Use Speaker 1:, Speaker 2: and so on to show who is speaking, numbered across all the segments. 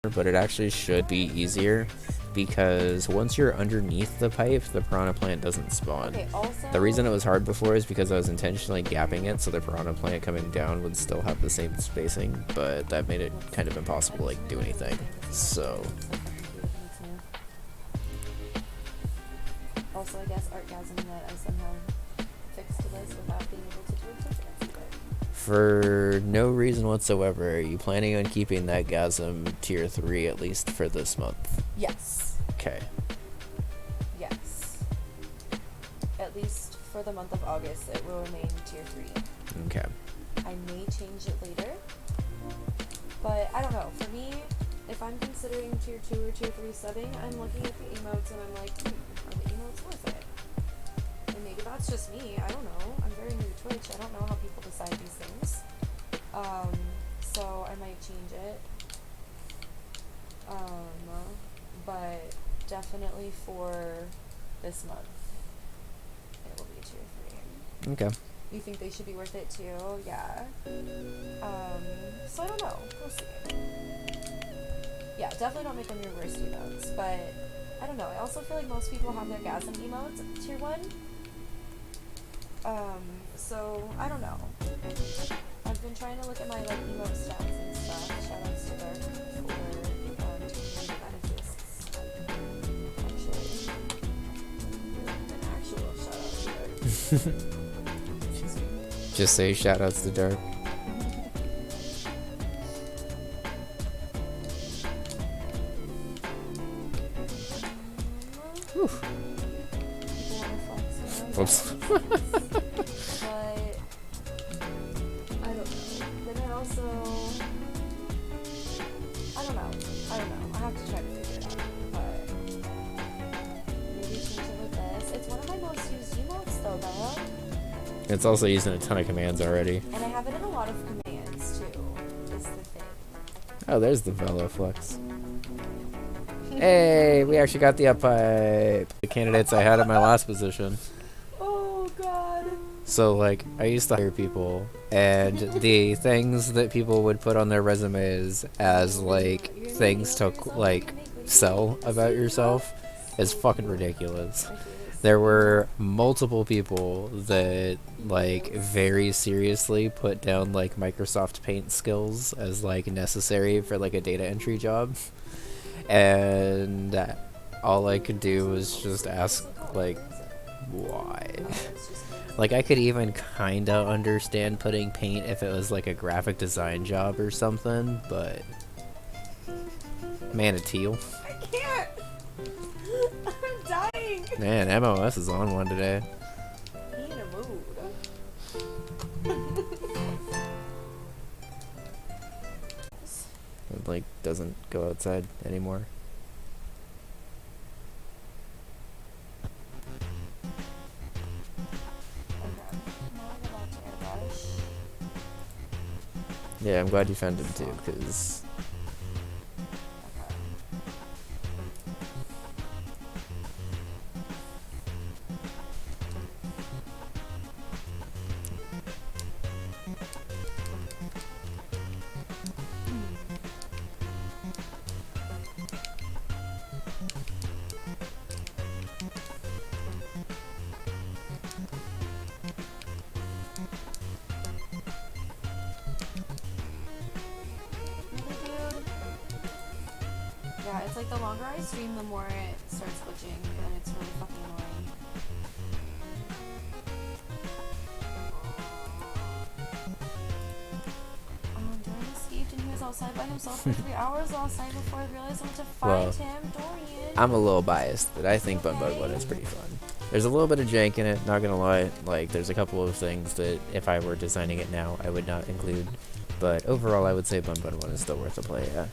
Speaker 1: but it actually should be easier because once you're underneath the pipe, the piranha plant doesn't spawn.
Speaker 2: Okay, also,
Speaker 1: the reason it was hard before is because I was intentionally gapping it so the piranha plant coming down would still have the same spacing, but that made it kind of impossible to like do anything. So
Speaker 2: also, I guess Artgasm that I somehow fixed this without being able to do it to
Speaker 1: for no reason whatsoever, are you planning on keeping that Gasm tier 3 at least for this month?
Speaker 2: Yes.
Speaker 1: Okay.
Speaker 2: Yes. At least for the month of August, it will remain tier 3.
Speaker 1: Okay.
Speaker 2: I may change it later, but I don't know. For me, if I'm considering tier 2 or tier 3 subbing, I'm looking at the emotes and I'm like, are the emotes worth it? And maybe that's just me. I don't know. I'm very new to Twitch. I don't know how people decide these things. So I might change it. But definitely for this month, it will be tier 3.
Speaker 1: Okay.
Speaker 2: You think they should be worth it too? Yeah. So I don't know. We'll see. Yeah, definitely don't make them your worst emotes, but I don't know. I also feel like most people have their Gasm emotes at tier 1. So I don't know. I've been trying to look at my like emote stats and stuff. Shoutouts to Dark for anarchists. Actually, an actual shoutout to Dark.
Speaker 1: Just say shoutouts to Dark. Whoops.
Speaker 2: But I don't know. Then I also I don't know. I have to try to figure it out. But maybe change it with this. It's one of my most used emotes though, Bella.
Speaker 1: It's also using a ton of commands already.
Speaker 2: And I have it in a lot of commands too, is the thing.
Speaker 1: Oh, there's the Velo Flex. Hey, we actually got the up pipe. The candidates I had at my last position.
Speaker 2: Oh god.
Speaker 1: So like, I used to hire people, and the things that people would put on their resumes as like things to like sell about yourself is fucking ridiculous. There were multiple people that like very seriously put down like Microsoft Paint skills as like necessary for like a data entry job, and all I could do was just ask like, why? Like I could even kinda understand putting paint if it was like a graphic design job or something, but Manatee.
Speaker 2: I can't. I'm dying.
Speaker 1: Man, MOS is on one today.
Speaker 2: He in a mood.
Speaker 1: It like doesn't go outside anymore. Yeah, I'm glad you found him too, because
Speaker 2: Yeah, it's like the longer I stream, the more it starts glitching, and it's really fucking annoying. Dorian escaped and he was outside by himself for 3 hours last night before I realized I went to find him. Dorian!
Speaker 1: I'm a little biased, but I think Bunbun 1 is pretty fun. There's a little bit of jank in it, not gonna lie. Like, there's a couple of things that if I were designing it now, I would not include. But overall, I would say Bunbun 1 is still worth a play, yeah.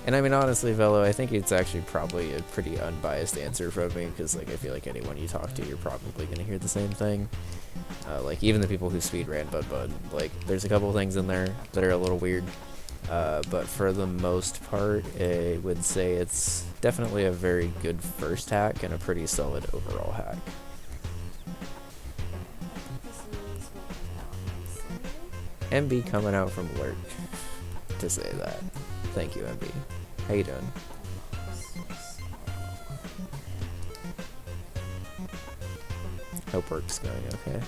Speaker 1: And I mean, honestly, Velo, I think it's actually probably a pretty unbiased answer from me, because like I feel like anyone you talk to, you're probably gonna hear the same thing. Like even the people who speedran Bunbun, like there's a couple things in there that are a little weird, but for the most part, I would say it's definitely a very good first hack and a pretty solid overall hack. MB coming out from work to say that. Thank you, MB. How you doing? Hope work's going okay.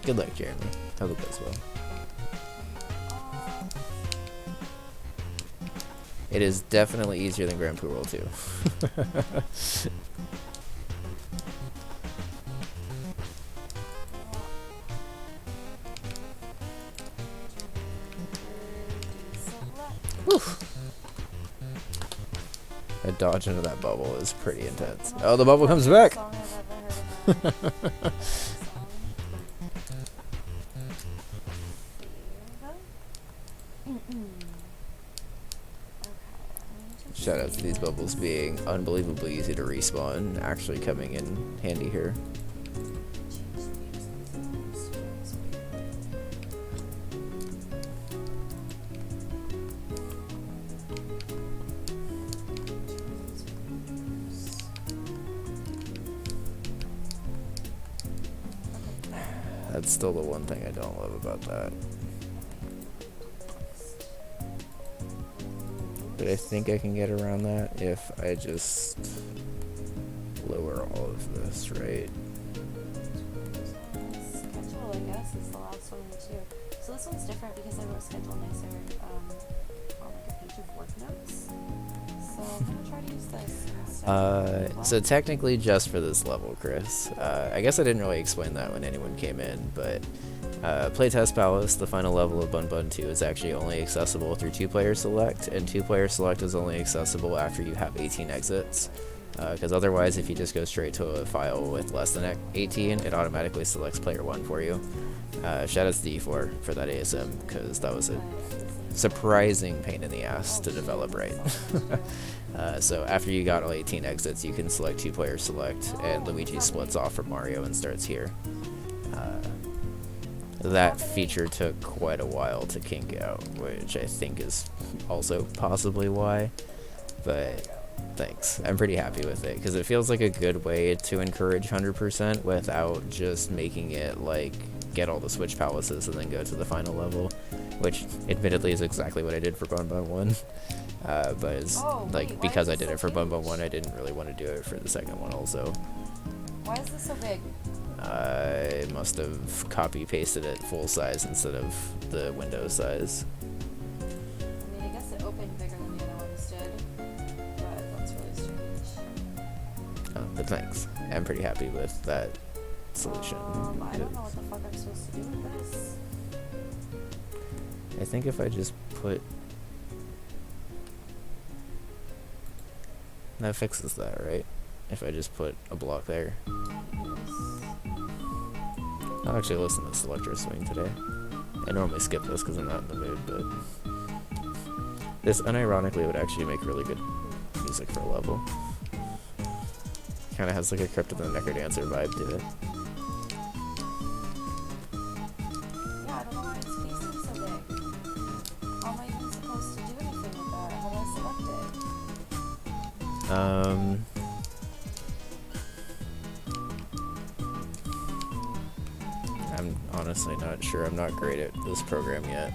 Speaker 1: Good luck, Jeremy. Hope it goes well. It is definitely easier than Grand Prix World 2. Woo! A dodge into that bubble is pretty intense. Oh, the bubble comes back! Shout out to these bubbles being unbelievably easy to respawn, actually coming in handy here. That's still the one thing I don't love about that. But I think I can get around that if I just lower all of this, right?
Speaker 2: Schedule, I guess, is the last one too. So this one's different because I wrote schedule nicer on like a page of work notes. So I'm gonna try to use this.
Speaker 1: So technically just for this level, Chris. I guess I didn't really explain that when anyone came in, but Playtest Palace, the final level of Bunbun 2, is actually only accessible through 2-player select, and 2-player select is only accessible after you have 18 exits. Because otherwise, if you just go straight to a file with less than 18, it automatically selects player 1 for you. Shout out to D4 for that ASM, because that was a surprising pain in the ass to develop right. So after you got all 18 exits, you can select 2-player select, and Luigi splits off from Mario and starts here. That feature took quite a while to kink out, which I think is also possibly why, but thanks. I'm pretty happy with it, because it feels like a good way to encourage 100% without just making it like get all the Switch Palaces and then go to the final level, which admittedly is exactly what I did for Bunbun 1. But it's because I did it for Bunbun 1, I didn't really want to do it for the second one also.
Speaker 2: Why is this so big?
Speaker 1: I must have copy-pasted it full size instead of the Windows size.
Speaker 2: I mean, I guess it opened bigger than the other ones did, but that's really strange.
Speaker 1: Oh, but thanks. I'm pretty happy with that solution.
Speaker 2: I don't know what the fuck I'm supposed to do with this.
Speaker 1: I think if I just put... That fixes that, right? If I just put a block there. I'll actually listen to this Electro Swing today. I normally skip this because I'm not in the mood, but this unironically would actually make really good music for a level. Kind of has like a Crypt of the Necker Dancer vibe to it.
Speaker 2: Yeah, I don't know why it's facing so big. How am I even supposed to do anything with that? How do I select it?
Speaker 1: I'm honestly not sure. I'm not great at this program yet.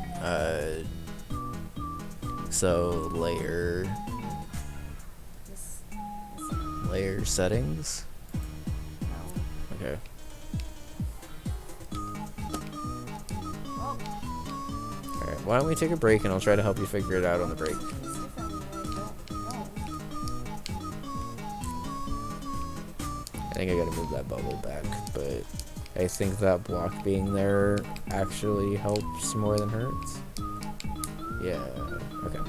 Speaker 1: So layer settings.
Speaker 2: No.
Speaker 1: Okay.
Speaker 2: Oh.
Speaker 1: Alright, why don't we take a break and I'll try to help you figure it out on the break.
Speaker 2: It's different. I don't know.
Speaker 1: I think I gotta move that bubble back, but I think that block being there actually helps more than hurts. Yeah, okay.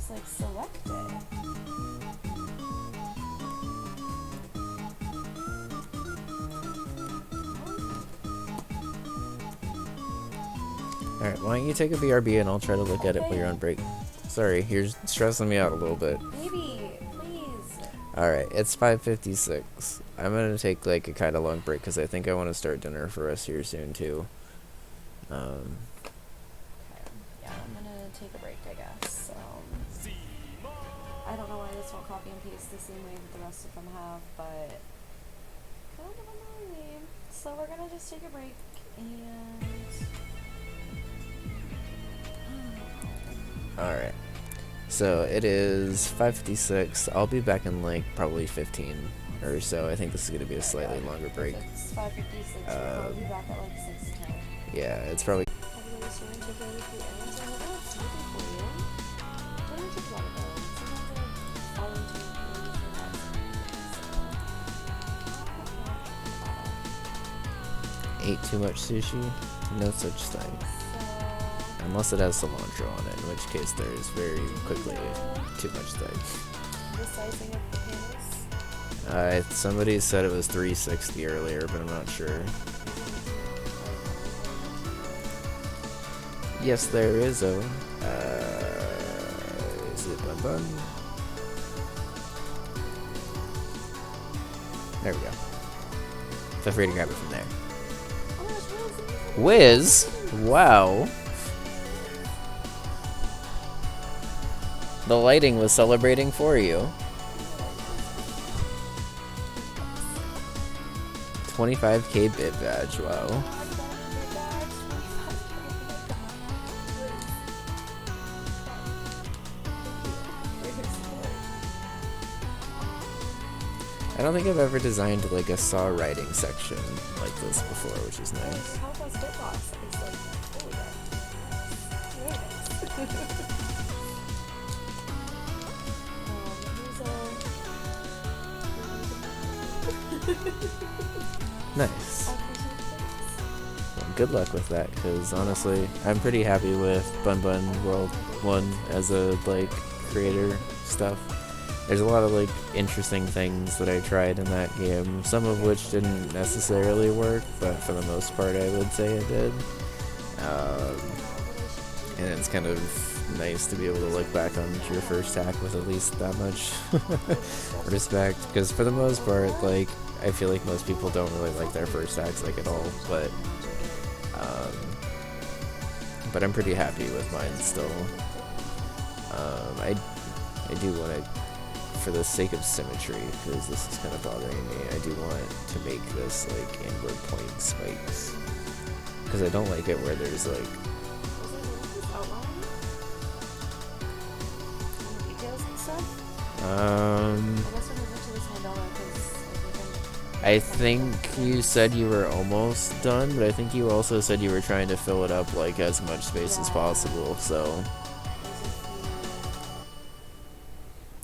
Speaker 2: just like select it.
Speaker 1: Alright, why don't you take a BRB and I'll try to look at it while you're on break. Sorry, you're stressing me out a little bit.
Speaker 2: Maybe, please.
Speaker 1: Alright, it's 5:56. I'm gonna take like a kind of long break because I think I want to start dinner for us here soon too.
Speaker 2: Okay. Yeah, I'm gonna take a break, I guess. I don't know why this won't copy and paste the same way that the rest of them have, but kind of annoying. So we're gonna just take a break and.
Speaker 1: Alright. So it is 5:56. I'll be back in like probably 15 or so. I think this is going to be a slightly longer break.
Speaker 2: It's 5:56. We'll be back at like 6:10.
Speaker 1: Yeah, it's probably...
Speaker 2: Everybody's trying to take care of the errands. I hope it's working for you. What do you think about it though? Sometimes I fall into maybe for that.
Speaker 1: Ate too much sushi? No such thing. Unless it has cilantro on it, in which case there is very quickly too much thing.
Speaker 2: The sizing of the panels?
Speaker 1: Somebody said it was 360 earlier, but I'm not sure. Yes, there is a... is it Bunbun? There we go. Feel free to grab it from there.
Speaker 2: Oh,
Speaker 1: Wiz? Wow. The lighting was celebrating for you. 25k bit badge, wow. I don't think I've ever designed like a saw writing section like this before, which is nice. Nice. Well, good luck with that, because honestly, I'm pretty happy with Bunbun World 1 as a like creator stuff. There's a lot of like interesting things that I tried in that game, some of which didn't necessarily work, but for the most part I would say it did. And it's kind of nice to be able to look back on your first hack with at least that much respect, because for the most part, like, I feel like most people don't really like their first hacks like at all, but I'm pretty happy with mine still. I do want to, for the sake of symmetry, because this is kind of bothering me, I do want to make this like inward point spikes, because I don't like it where there's like I think you said you were almost done, but I think you also said you were trying to fill it up like as much space as possible, so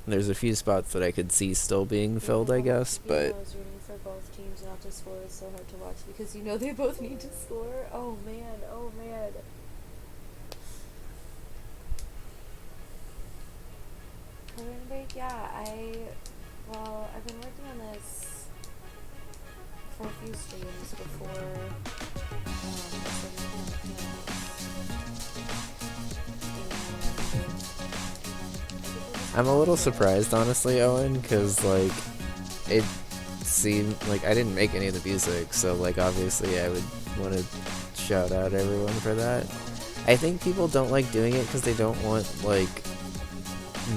Speaker 1: there's a few spots that I could see still being filled, I guess, but
Speaker 2: I was rooting for both teams not to score. It's so hard to watch because you know they both need to score. Oh man, oh man. Coloring break, yeah, I've been working on this for a few streams before
Speaker 1: I'm a little surprised, honestly, Owen, because, like, it seemed like I didn't make any of the music, so, like, obviously I would want to shout out everyone for that. I think people don't like doing it because they don't want, like,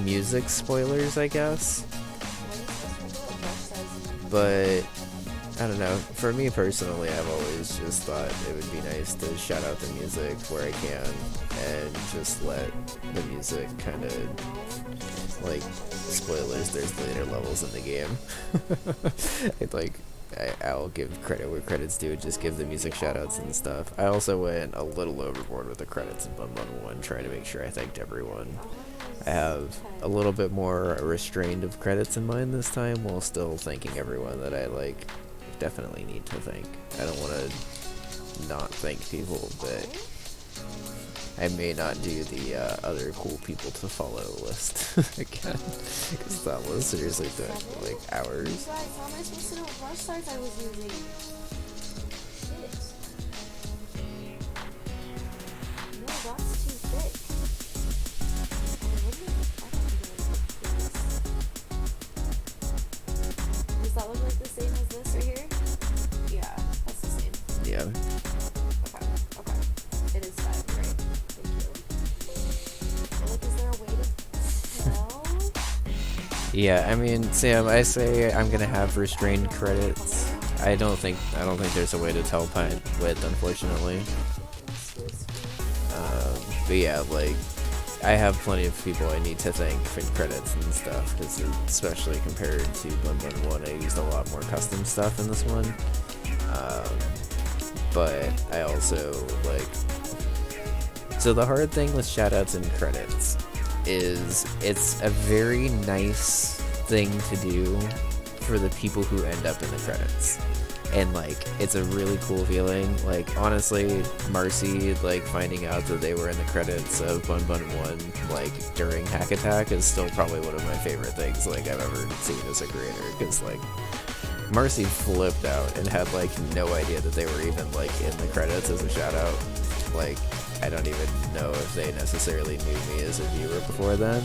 Speaker 1: music spoilers, I guess. But I don't know, for me personally, I've always just thought it would be nice to shout out the music where I can and just let the music kind of, like, spoilers, there's later levels in the game. I'll give credit where credit's due, just give the music shoutouts and stuff. I also went a little overboard with the credits in Bunbun 1, trying to make sure I thanked everyone. I have a little bit more restrained of credits in mind this time, while still thanking everyone that I, like, definitely need to thank. I don't want to not thank people, but I may not do the other cool people to follow list again, because that was seriously took like hours.
Speaker 2: You guys, how am I supposed to know what brush size I was using? Shit. No, that's too thick. Does that look like the same as this right here? Yeah, that's the same.
Speaker 1: Yeah.
Speaker 2: Okay, okay. It is that, right? Thank you. But, like, is there a way to tell?
Speaker 1: Yeah, I mean, Sam, I say I'm gonna have restrained credits. I don't think there's a way to tell pint width, unfortunately. But yeah, like, I have plenty of people I need to thank for credits and stuff, because especially compared to Bunbun 1, I used a lot more custom stuff in this one. But I also, like... So the hard thing with shoutouts and credits is it's a very nice thing to do for the people who end up in the credits. And, like, it's a really cool feeling. Like, honestly, Marcy, like, finding out that they were in the credits of Bunbun 1, like, during Hack Attack is still probably one of my favorite things, like, I've ever seen as a creator. Because, like, Marcy flipped out and had, like, no idea that they were even, like, in the credits as a shout-out. Like, I don't even know if they necessarily knew me as a viewer before then.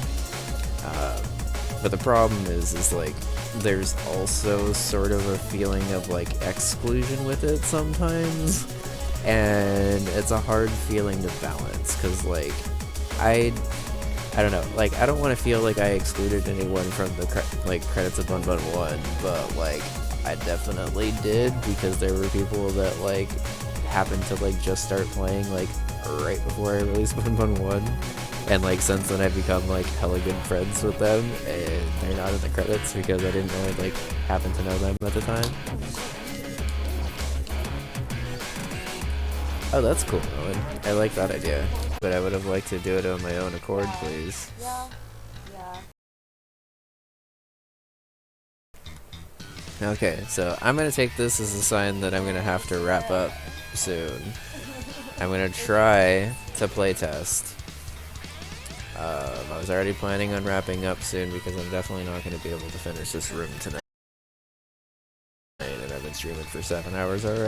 Speaker 1: But the problem is like, there's also sort of a feeling of, like, exclusion with it sometimes. And it's a hard feeling to balance, because, like, I don't know, like, I don't want to feel like I excluded anyone from the, credits of Bunbun 1, but, like, I definitely did, because there were people that, like, happened to, like, just start playing, like, right before I released Bunbun 1. And, like, since then I've become, like, hella good friends with them, and they're not in the credits because I didn't really, like, happen to know them at the time. Oh, that's cool, Owen. I like that idea. But I would have liked to do it on my own accord, please.
Speaker 2: Yeah. Yeah.
Speaker 1: Okay, so I'm gonna take this as a sign that I'm gonna have to wrap up soon. I'm gonna try to playtest. I was already planning on wrapping up soon because I'm definitely not going to be able to finish this room tonight. And I've been streaming for 7 hours already.